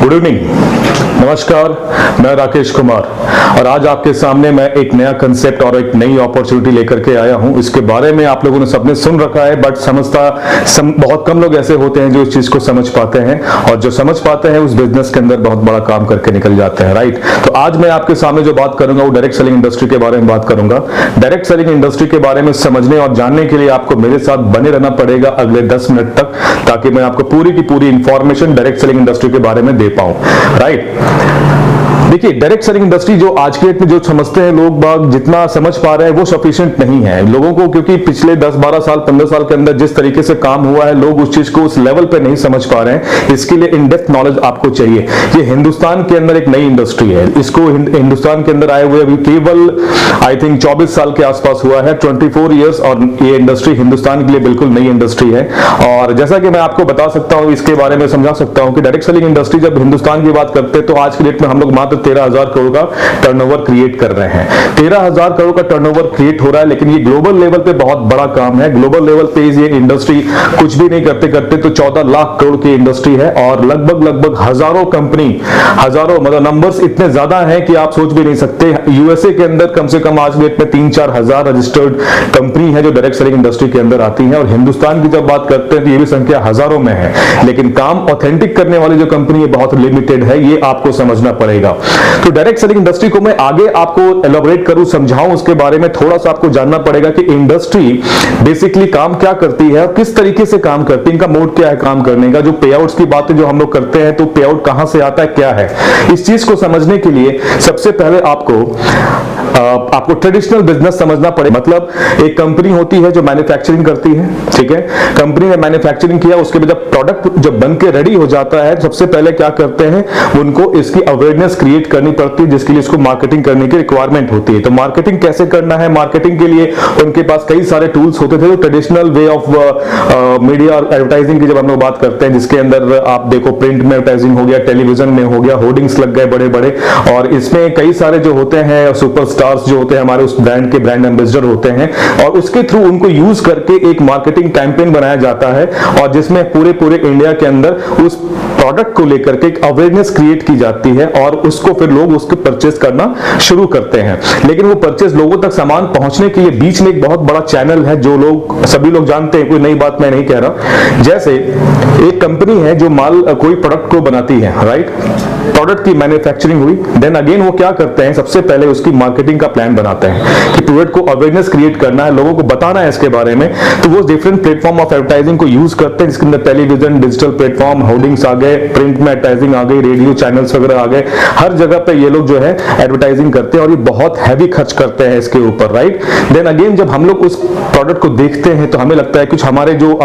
Good evening, नमस्कार। मैं राकेश कुमार और आज आपके सामने मैं एक नया कंसेप्ट और एक नई अपॉर्चुनिटी लेकर के आया हूं। इसके बारे में आप लोगों ने सबने सुन रखा है, बट बहुत कम लोग ऐसे होते हैं जो इस चीज को समझ पाते हैं, और जो समझ पाते हैं उस बिजनेस के अंदर बहुत बड़ा काम करके निकल जाते हैं, राइट। तो आज मैं आपके सामने जो बात करूंगा वो डायरेक्ट सेलिंग इंडस्ट्री के बारे में बात करूंगा। डायरेक्ट सेलिंग इंडस्ट्री के बारे में समझने और जानने के लिए आपको मेरे साथ बने रहना पड़ेगा अगले 10 मिनट तक, ताकि मैं आपको पूरी की पूरी इंफॉर्मेशन डायरेक्ट सेलिंग इंडस्ट्री के बारे में दे पाऊं, राइट। देखिए, डायरेक्ट सेलिंग इंडस्ट्री जो आज के डेट में जो समझते हैं लोग बाग, जितना समझ पा रहे हैं वो सफिशिएंट नहीं है लोगों को, क्योंकि पिछले 10-12 साल 15 साल के अंदर जिस तरीके से काम हुआ है लोग उस चीज को उस लेवल पे नहीं समझ पा रहे हैं। इसके लिए इन डेप्थ नॉलेज आपको चाहिए। ये हिंदुस्तान के अंदर एक नई इंडस्ट्री है, इसको हिंदुस्तान के अंदर आए हुए अभी केवल आई थिंक 24 साल के आसपास हुआ है, 24 ईयर्स, और ये इंडस्ट्री हिंदुस्तान के लिए बिल्कुल नई इंडस्ट्री है। और जैसा कि मैं आपको बता सकता हूं, इसके बारे में समझा सकता हूं कि डायरेक्ट सेलिंग इंडस्ट्री जब हिंदुस्तान की बात करते हैं तो आज के डेट में हम लोग मात्र 13,000 करोड़ का टर्नओवर क्रिएट कर रहे हैं। 13,000 करोड़ का टर्नओवर क्रिएट हो रहा है, लेकिन ये ग्लोबल लेवल पे बहुत बड़ा काम है। ग्लोबल लेवल पे ये इंडस्ट्री कुछ भी नहीं करते करते तो 14 लाख करोड़ की इंडस्ट्री है, और लगभग हजारों कंपनी, हजारों मतलब नंबर्स इतने ज्यादा हैं कि आप सोच भी नहीं सकते। यूएसए के अंदर कम से कम आज डेट में 3-4 हजार रजिस्टर्ड कंपनी है जो डायरेक्ट सेलिंग इंडस्ट्री के अंदर आती है, और हिंदुस्तान की जब बात करते हैं तो ये भी संख्या हजारों में है, लेकिन काम ऑथेंटिक करने वाली जो कंपनी है बहुत लिमिटेड है, ये आपको समझना पड़ेगा। तो डायरेक्ट सेलिंग इंडस्ट्री को मैं आगे आपको एलैबोरेट करूं, समझाऊं, उसके बारे में थोड़ा सा आपको जानना पड़ेगा कि इंडस्ट्री बेसिकली काम क्या करती है और किस तरीके से काम करती है, इनका मोड क्या है काम करने का। जो पे आउट्स की बातें जो हम लोग करते हैं, तो पे आउट कहां से आता है, क्या है, इस चीज को समझने के लिए सबसे पहले आपको ट्रेडिशनल बिजनेस समझना पड़ेगा। मतलब एक कंपनी होती है जो मैन्युफैक्चरिंग करती है, ठीक है। कंपनी ने मैन्युफैक्चरिंग किया, उसके बाद जब प्रोडक्ट जब बन के रेडी हो जाता है, सबसे पहले क्या करते हैं, उनको इसकी अवेयरनेस क्रिएट करनी पड़ती है, जिसके लिए इसको मार्केटिंग करने की रिक्वायरमेंट होती है। तो मार्केटिंग कैसे करना है, मार्केटिंग के लिए उनके पास कई सारे टूल्स होते थे। तो ट्रेडिशनल वे ऑफ मीडिया और एडवर्टाइजिंग की जब हम लोग बात करते हैं, जिसके अंदर आप देखो प्रिंट में एडवर्टाइजिंग हो गया, टेलीविजन में हो गया, होर्डिंग्स लग गए बड़े बड़े, और इसमें कई सारे जो होते हैं सुपरस्टार्स जो होते हैं हमारे उस ब्रांड के ब्रांड एम्बेसडर होते हैं, और उसके थ्रू उनको यूज करके एक मार्केटिंग कैंपेन बनाया जाता है, और जिसमें पूरे इंडिया के अंदर उस प्रोडक्ट को लेकर के एक अवेयरनेस क्रिएट की जाती है, और उसको फिर लोग उसको परचेज करना शुरू करते हैं। लेकिन वो परचेज लोगों तक सामान पहुंचने के लिए बीच में एक बहुत बड़ा चैनल है जो लोग सभी लोग जानते हैं, कोई नई बात मैं नहीं कह रहा। जैसे एक कंपनी है जो माल कोई प्रोडक्ट को बनाती है, राइट, प्रोडक्ट की मैन्युफैक्चरिंग हुई, देन अगेन वो क्या करते हैं, सबसे पहले उसकी मार्केटिंग का प्लान बनाते हैं कि प्रोडक्ट को अवेयरनेस क्रिएट करना है, लोगों को बताना है इसके बारे में। तो वो डिफरेंट प्लेटफॉर्म ऑफ एडवर्टाइजिंग को यूज करते हैं, जिसके अंदर टेलीविजन, डिजिटल प्लेटफॉर्म, होर्डिंग्स आ गए, प्रिंट में एडवर्टाइजिंग आ गई, रेडियो चैनल्स वगैरह आ गए, हर जगह पे ये लोग जो है एडवर्टाइजिंग करते हैं, और ये बहुत हैवी खर्च करते हैं इसके ऊपर, राइट। देन अगेन जब हम लोग उस प्रोडक्ट को देखते हैं तो हमें लगता है कुछ हमारे जो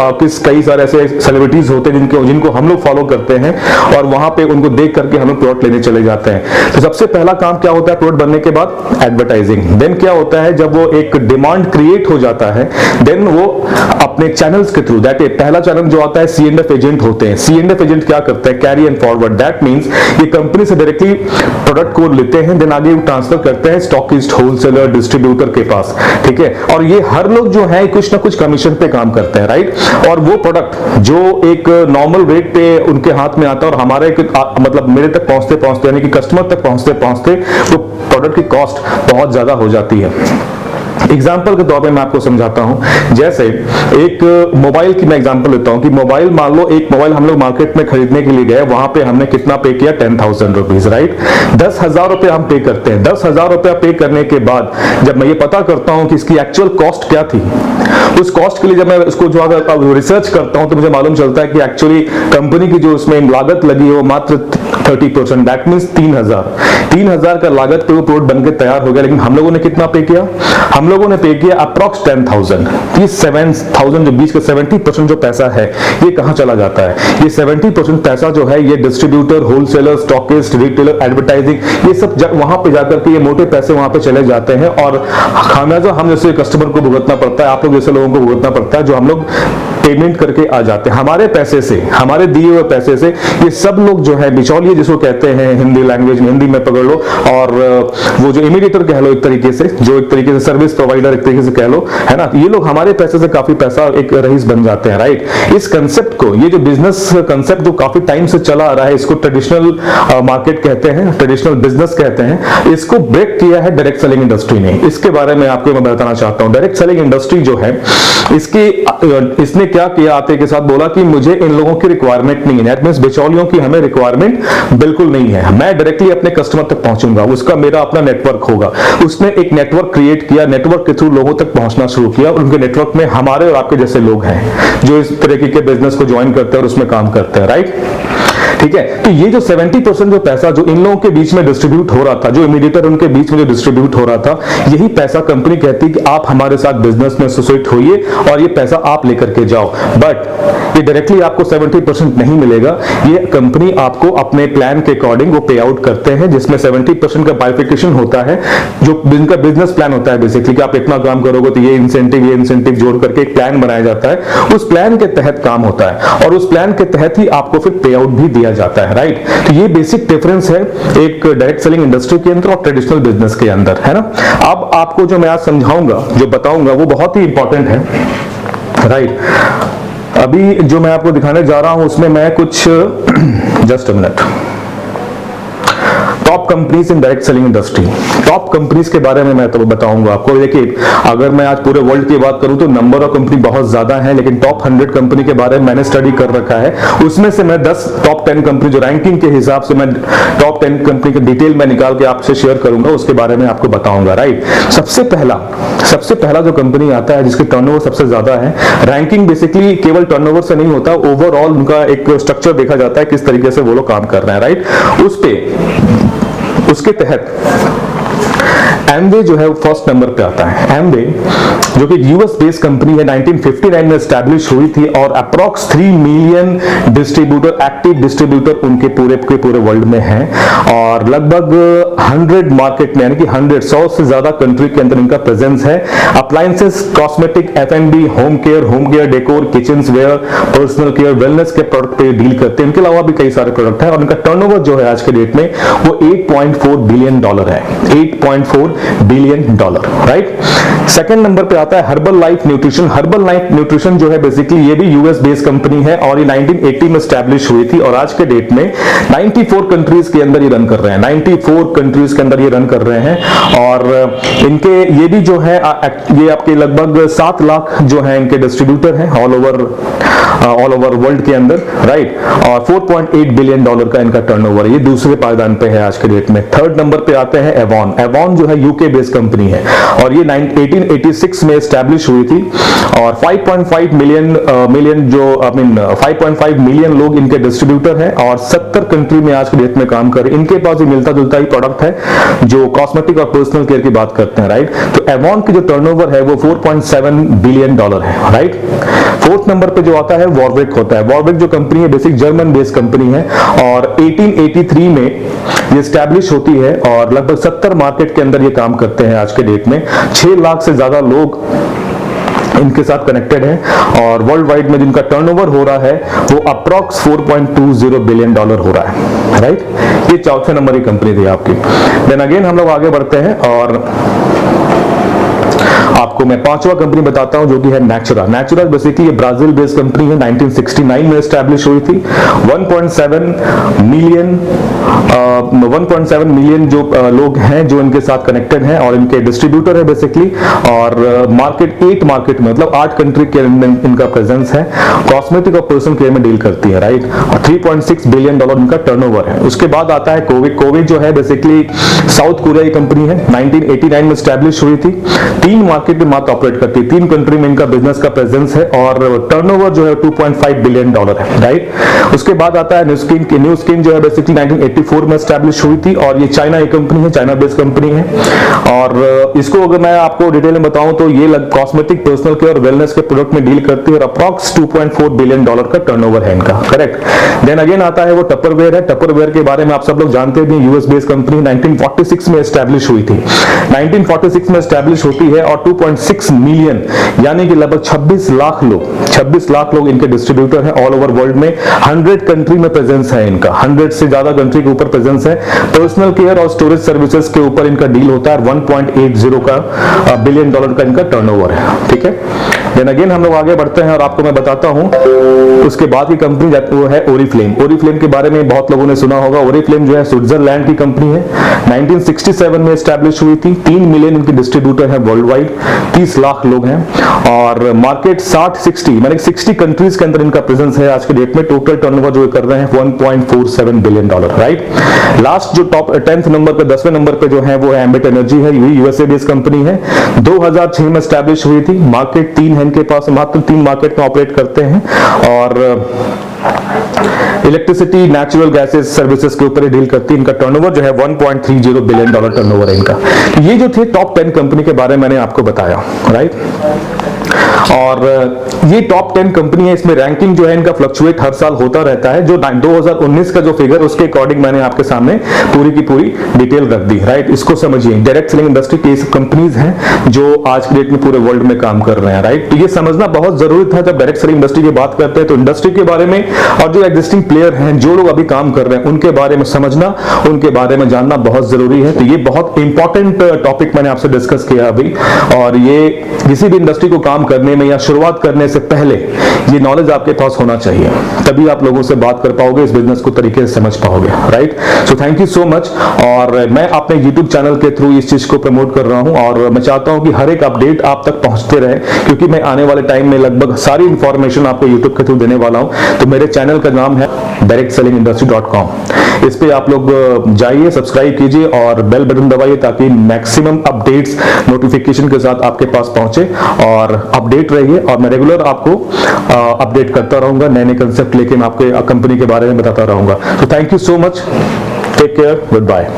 कई सारे ऐसे सेलिब्रिटीज होते हैं जिनको हम लोग फॉलो करते हैं, और वहां पे उनको देख करके हम लोग प्रोडक्ट लेने चले जाते हैं। तो सबसे पहला काम क्या होता है प्रोडक्ट बनने के बाद, एडवर्टाइजिंग। देन क्या होता है, जब वो एक डिमांड क्रिएट हो जाता है, देन वो अपने चैनल्स के थ्रू, दैट पहला चैनल जो आता है C&F एजेंट होते हैं। C&F एजेंट क्या करते हैं, carry and forward, that means ये कंपनी से डायरेक्टली प्रोडक्ट को लेते हैं, देन आगे ट्रांसफर करते हैं स्टॉकिस्ट, होलसेलर, डिस्ट्रीब्यूटर के पास, ठीक है। और ये हर लोग जो है कुछ ना कुछ कमीशन पे काम करते हैं, राइट। और वो प्रोडक्ट जो एक नॉर्मल रेट पे उनके हाथ में आता है, और हमारे मतलब मेरे तक पहुंचते पहुंचते यानी कि कस्टमर तक पहुंचते पहुंचते तो प्रोडक्ट की कॉस्ट बहुत ज्यादा हो जाती है। एग्जाम्पल के तौर पे मैं आपको समझाता हूं। जैसे एक मोबाइल की मैं एग्जांपल लेता हूं कि मोबाइल, मान लो एक मोबाइल हम लोग मार्केट में खरीदने के लिए गए, वहां पे हमने कितना पे किया, 10,000 रुपीज, राइट। 10,000 रुपए हम पे करते हैं। 10,000 रुपया पे करने के बाद जब मैं ये पता करता हूं कि इसकी एक्चुअल कॉस्ट क्या थी, उस कॉस्ट के लिए जब मैं इसको जो रिसर्च करता हूं तो मुझे मालूम चलता है कि एक्चुअली कंपनी की जो उसमें लागत लगी है वो मात्र 30%, दैट मींस 3,000 का लागत पे वो प्रोडक्ट बनकर तैयार हो गया। लेकिन हम लोगों ने कितना पे किया, हम लोगों ने पे किया अप्रॉक्स 10,000। ये 7,000 जो बीच का 70% जो पैसा है ये कहां चला जाता है, ये 70% पैसा जो है ये distributor, wholesaler, stockist, retailer, advertising, ये सब वहां पे जाकर के ये मोटे पैसे वहां पे चले जाते हैं, और खामियाजा हम जैसे कस्टमर को भुगतना पड़ता है, आप लोग जैसे लोगों को भुगतना पड़ता है, जो हम लोग पेमेंट करके आ जाते हैं हमारे पैसे से, हमारे दिए हुए पैसे से। ये सब लोग जो है बिचौलिए जिसको कहते हैं हिंदी लैंग्वेज में, हिंदी में पकड़ लो, और वो जो इमीडिएटर कह लो एक तरीके से, जो एक तरीके से सर्विस प्रोवाइडर एक तरीके से कह लो, है ना, ये लोग हमारे पैसे से काफी पैसा एक रईस बन जाते हैं, राइट। इस कंसेप्ट को, ये जो बिजनेस कंसेप्ट जो काफी टाइम से चला आ रहा है, इसको ट्रेडिशनल मार्केट कहते हैं, ट्रेडिशनल बिजनेस कहते हैं, इसको ब्रेक किया है डायरेक्ट सेलिंग इंडस्ट्री ने। इसके बारे में आपको मैं बताना चाहता हूं। डायरेक्ट सेलिंग इंडस्ट्री जो है, इसने क्या किया, आते के साथ बोला कि मुझे इन लोगों की रिक्वायरमेंट नहीं है, दैट मींस बिचौलियों की हमें रिक्वायरमेंट बिल्कुल नहीं है, मैं डायरेक्टली अपने कस्टमर तक पहुंचूंगा, उसका मेरा अपना नेटवर्क होगा। उसने एक नेटवर्क क्रिएट किया, नेटवर्क के थ्रू लोगों तक पहुंचना शुरू किया, और उनके नेटवर्क में हमारे और आपके जैसे लोग हैं जो इस तरीके के बिजनेस को ज्वाइन करते हैं और उसमें काम करते हैं, राइट। ठीक है, तो ये जो 70% जो पैसा जो इन लोगों के बीच में डिस्ट्रीब्यूट हो रहा था, जो इमीडिएटर उनके बीच में जो डिस्ट्रीब्यूट हो रहा था, यही पैसा कंपनी कहती कि आप हमारे साथ बिजनेस में एसोसिएट होइए और ये पैसा आप लेकर के जाओ। बट ये डायरेक्टली आपको 70% नहीं मिलेगा, ये कंपनी आपको अपने प्लान के अकॉर्डिंग वो पे आउट करते हैं, जिसमें 70% का बाइफिकेशन होता है, जो इनका बिजनेस प्लान होता है बेसिकली, कि आप इतना काम करोगे तो ये इंसेंटिव जोड़ करके एक प्लान बनाया जाता है, उस प्लान के तहत काम होता है, और उस प्लान के तहत ही आपको फिर पे आउट भी दिया जाता है, राइट। तो ये बेसिक डिफरेंस है एक डायरेक्ट सेलिंग इंडस्ट्री के अंदर और ट्रेडिशनल बिजनेस के अंदर, है ना। अब आपको जो मैं आज समझाऊंगा, जो बताऊंगा, वो बहुत ही इंपॉर्टेंट है, राइट। अभी जो मैं आपको दिखाने जा रहा हूं उसमें मैं कुछ just a minute, top companies in direct selling industry, top companies के बारे में मैं तो बताऊंगा आपको। देखिए, अगर मैं आज पूरे वर्ल्ड की बात करूं तो नंबर ऑफ कंपनी बहुत ज्यादा है, लेकिन टॉप 100 कंपनी के बारे में मैंने स्टडी कर रखा है, उसमें से मैं 10 टॉप 10 कंपनी जो रैंकिंग के हिसाब से मैं टॉप 10 कंपनी के डिटेल में निकाल के आपसे शेयर करूंगा, उसके बारे में आपको बताऊंगा, राइट। सबसे पहला जो कंपनी आता है जिसकी टर्नओवर सबसे ज्यादा है, रैंकिंग बेसिकली केवल टर्नओवर से नहीं होता, ओवरऑल उनका एक स्ट्रक्चर देखा जाता है, किस तरीके से वो लोग काम कर रहे हैं, राइट। उसके तहत एमवे जो है वो फर्स्ट नंबर पे आता है। एमवे जो कि यूएस बेस्ड कंपनी है, 1959 में एस्टैब्लिश हुई थी, और approx 3 million distributor, active distributor उनके पूरे वर्ल्ड में हैं, और लगभग 100 मार्केट में, यानी कि 100 से ज्यादा कंट्री के अंदर इनका प्रेजेंस है। Appliances, cosmetic, FNB, home care, decor, kitchens ware, personal care, wellness के प्रोडक्ट पे डील करते हैं। इनके अलावा भी कई सारे प्रोडक्ट हैं, और इनका टर्नओवर जो है आज के डेट में वो $8.4 बिलियन है, $8.4 बिलियन, राइट। सेकंड नंबर पे आता है herbal life nutrition. Herbal life nutrition जो है बेसिकली ये भी यूएस बेस्ड कंपनी है, और ये 1980 में एस्टैब्लिश हुई थी, और आज के डेट में 94 कंट्रीज के अंदर ये रन कर रहे हैं, 94 कंट्रीज के अंदर ये रन कर रहे हैं। और इनके ये भी जो है ये आपके लगभग 7 लाख जो है इनके डिस्ट्रीब्यूटर हैं ऑल ओवर वर्ल्ड के अंदर, राइट। और $4.8 बिलियन का इनका टर्नओवर है, ये दूसरे पायदान पे है आज के डेट में। थर्ड नंबर पे आते हैं एवॉन। एवॉन जो है यूके बेस्ड कंपनी है, और ये 1886 में एस्टैब्लिश हुई थी, और 5.5 मिलियन लोग इनके डिस्ट्रीब्यूटर हैं, और 70 कंट्री में आज के डेट में काम कर रहे हैं। इनके पास भी मिलता जुलता ही प्रोडक्ट है जो कॉस्मेटिक और पर्सनल केयर की बात करते हैं, राइट। तो एवॉन की जो टर्नओवर है वो $4.7 बिलियन है, राइट। फोर्थ नंबर पे जो आता है वॉरविक होता है। वॉरविक जो कंपनी है बेसिक जर्मन बेस्ड कंपनी है, और 1883 में ये एस्टैब्लिश होती है, और लगभग 70 मार्केट के अंदर ये काम करते हैं। आज के डेट में 6 लाख से ज्यादा लोग इनके साथ कनेक्टेड है, और वर्ल्ड वाइड में जिनका टर्नओवर हो रहा है वो अप्रॉक्स $4.20 बिलियन हो रहा है, राइट। ये चौथे नंबर की कंपनी थी आपकी। देन अगेन हम लोग आगे बढ़ते हैं, और आपको मैं पांचवा कंपनी बताता हूं जो कि है नेचुरा। नेचुरा बेसिकली ये ब्राजील बेस्ड कंपनी है, 1969 में एस्टैब्लिश हुई थी। 1.7 मिलियन जो लोग हैं जो इनके साथ कनेक्टेड हैं, और इनके डिस्ट्रीब्यूटर है बेसिकली, और मार्केट 8 मार्केट में, मतलब 8 कंट्री के इनका प्रेजेंस है। कॉस्मेटिक और पर्सनल केयर में डील करती है, राइट। और $3.6 बिलियन इनका टर्नओवर है। उसके बाद आता है कोविड जो है बेसिकली साउथ कोरिया की कंपनी है, 1989 में एस्टैब्लिश हुई थी। 3 मार्केट में मात्र ऑपरेट करती है, 3 कंट्री में इनका बिजनेस का प्रेजेंस है, और टर्नओवर जो है $2.5 बिलियन है, राइट। उसके बाद आता है न्यू स्किन जो है बेसिकली 1984 में एस्टैब्लिश हुई थी, और ये चाइना की कंपनी है, चाइना बेस्ड कंपनी है। और इसको अगर मैं आपको डिटेल में बताऊं तो ये कॉस्मेटिक, पर्सनल केयर और वेलनेस के प्रोडक्ट में डील करती है, और अप्रॉक्स $2.4 बिलियन का टर्नओवर है इनका, करेक्ट। देन अगेन आता है वो टपरवेयर है। टपरवेयर के बारे में आप सब लोग जानते हैं, यूएस बेस्ड कंपनी 1946 में एस्टैब्लिश हुई थी, 1946 में एस्टैब्लिश होती है, और 2.6 मिलियन, यानी कि लगभग 26 लाख लोग इनके डिस्ट्रीब्यूटर हैं ऑल ओवर वर्ल्ड में। 100 कंट्री में प्रेजेंस है इनका, 100 से ज्यादा कंट्री के ऊपर प्रेजेंस है। पर्सनल केयर और स्टोरेज सर्विसेज के ऊपर इनका डील होता है। 1.80 का बिलियन डॉलर का इनका टर्नओवर है, ठीक है। देन अगेन हम लोग आगे बढ़ते हैं और आपको मैं बताता हूं उसके बाद की कंपनी वो है ओरिफ्लेम। ओरिफ्लेम के बारे में बहुत लोगों ने सुना होगा। ओरिफ्लेम जो है स्विट्जरलैंड की कंपनी है, 1967 में एस्टैब्लिश हुई थी। 3 मिलियन इनके डिस्ट्रीब्यूटर हैं वर्ल्ड वाइड, 30 लाख लोग हैं और मार्केट 60 माने 60 कंट्रीज के अंदर इनका प्रेजेंस है। आज के डेट में टोटल टर्नओवर जो कर रहे हैं 1.47 बिलियन डॉलर, राइट। लास्ट जो टॉप 10th नंबर पे 10वें नंबर पे जो है वो है एम्बिट एनर्जी है, यूएसए बेस्ड कंपनी है। 2006 में एस्टैब्लिश हुई थी। मार्केट 3 है इनके पास, मात्र 3 मार्केट में ऑपरेट करते हैं और इलेक्ट्रिसिटी, नेचुरल गैसेस सर्विसेज के ऊपर ही डील करती है। इनका टर्नओवर जो है 1.30 बिलियन डॉलर टर्नओवर है इनका। ये जो थे टॉप 10 कंपनी के बारे में मैंने आपको बताया, राइट। और ये टॉप 10 कंपनी है, इसमें रैंकिंग जो है इनका फ्लक्चुएट हर साल होता रहता है। जो 2019 का जो फिगर उसके अकॉर्डिंग मैंने आपके सामने पूरी की पूरी डिटेल रख दी, राइट। इसको समझिए, डायरेक्ट सेलिंग इंडस्ट्री के कंपनीज हैं जो आज के डेट में पूरे वर्ल्ड में काम कर रहे हैं, राइट। तो ये समझना बहुत जरूरी था जब डायरेक्ट सेलिंग इंडस्ट्री की बात करते हैं तो इंडस्ट्री के बारे में और जो एग्जिस्टिंग प्लेयर हैं, जो लोग अभी काम कर रहे हैं, उनके बारे में समझना, उनके बारे में जानना बहुत जरूरी है। तो ये बहुत इंपॉर्टेंट टॉपिक मैंने आपसे डिस्कस किया अभी। और ये किसी भी इंडस्ट्री को काम करने में या शुरुआत करने से पहले ये नॉलेज आपके पास होना चाहिए, तभी आप लोगों से बात कर पाओगे, इस बिजनेस को तरीके से समझ पाओगे, right. So thank you so much. और मैं अपने YouTube चैनल के थ्रू इस चीज को प्रमोट कर रहा हूं और मैं चाहता हूं कि हर एक अपडेट आप तक पहुंचते रहे, क्योंकि मैं आने वाले टाइम में लगभग सारी इंफॉर्मेशन आपको YouTube के थ्रू देने वाला हूं। तो मेरे चैनल का नाम है directselling.com। इस पे आप लोग जाइए, सब्सक्राइब कीजिए और बेल बटन दबाइए ताकि मैक्सिमम अपडेट्स नोटिफिकेशन के साथ आपके पास पहुंचे और अपडेट रहिए। और मैं रेगुलर आपको अपडेट करता रहूंगा, नए नए कंसेप्ट लेके मैं आपके कंपनी के बारे में बताता रहूंगा। तो thank you so much, take care, good bye.